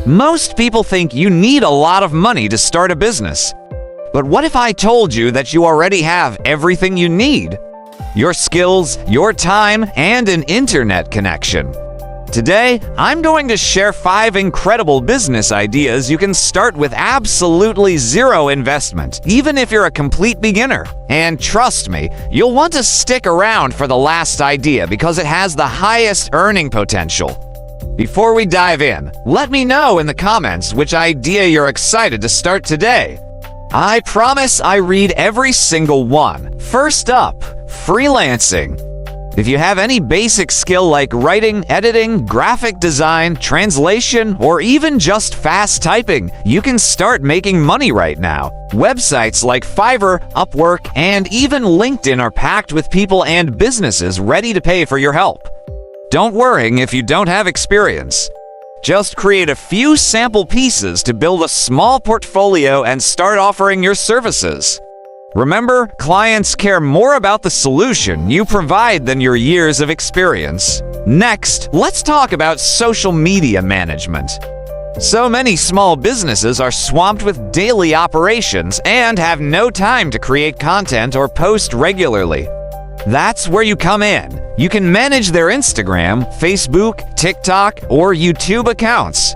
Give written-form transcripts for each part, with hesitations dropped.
Most people think you need a lot of money to start a business. But what if I told you that you already have everything you need? Your skills, your time, and an internet connection. Today, I'm going to share 5 incredible business ideas you can start with absolutely zero investment, even if you're a complete beginner. And trust me, you'll want to stick around for the last idea because it has the highest earning potential. Before we dive in, let me know in the comments which idea you're excited to start today. I promise I read every single one. First up, freelancing. If you have any basic skill like writing, editing, graphic design, translation, or even just fast typing, you can start making money right now. Websites like Fiverr, Upwork, and even LinkedIn are packed with people and businesses ready to pay for your help. Don't worry if you don't have experience. Just create a few sample pieces to build a small portfolio and start offering your services. Remember, clients care more about the solution you provide than your years of experience. Next, let's talk about social media management. So many small businesses are swamped with daily operations and have no time to create content or post regularly. That's where you come in. You can manage their Instagram, Facebook, TikTok, or YouTube accounts.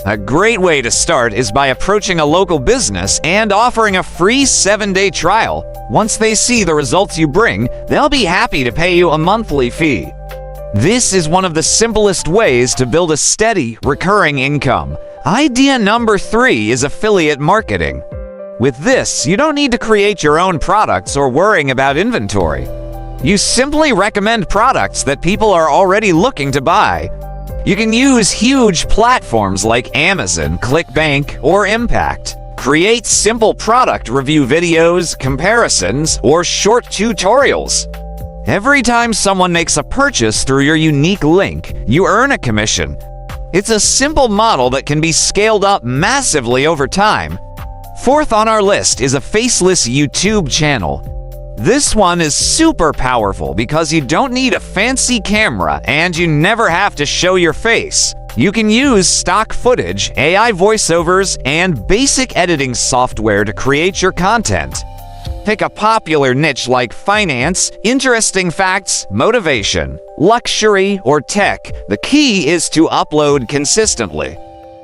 A great way to start is by approaching a local business and offering a free 7-day trial. Once they see the results you bring, they'll be happy to pay you a monthly fee. This is one of the simplest ways to build a steady, recurring income. Idea number 3 is affiliate marketing. With this, you don't need to create your own products or worrying about inventory. You simply recommend products that people are already looking to buy. You can use huge platforms like Amazon, ClickBank, or Impact. Create simple product review videos, comparisons, or short tutorials. Every time someone makes a purchase through your unique link, you earn a commission. It's a simple model that can be scaled up massively over time. Fourth on our list is a faceless YouTube channel. This one is super powerful because you don't need a fancy camera and you never have to show your face. You can use stock footage, AI voiceovers, and basic editing software to create your content. Pick a popular niche like finance, interesting facts, motivation, luxury, or tech. The key is to upload consistently.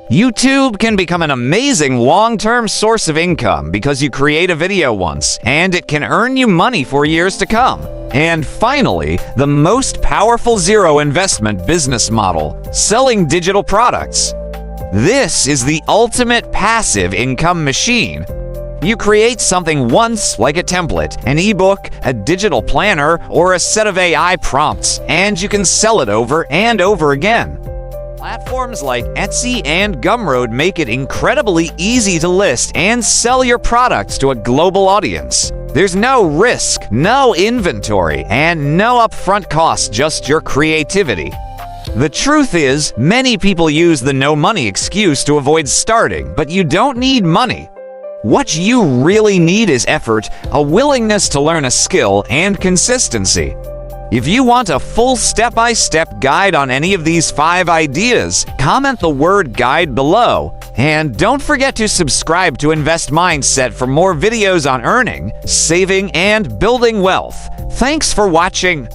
YouTube can become an amazing long-term source of income because you create a video once, and it can earn you money for years to come. And finally, the most powerful zero-investment business model, selling digital products. This is the ultimate passive income machine. You create something once, like a template, an ebook, a digital planner, or a set of AI prompts, and you can sell it over and over again. Platforms like Etsy and Gumroad make it incredibly easy to list and sell your products to a global audience. There's no risk, no inventory, and no upfront costs, just your creativity. The truth is, many people use the no money excuse to avoid starting, but you don't need money. What you really need is effort, a willingness to learn a skill, and consistency. If you want a full step-by-step guide on any of these 5 ideas, comment the word guide below. And don't forget to subscribe to Invest Mindset for more videos on earning, saving, and building wealth. Thanks for watching.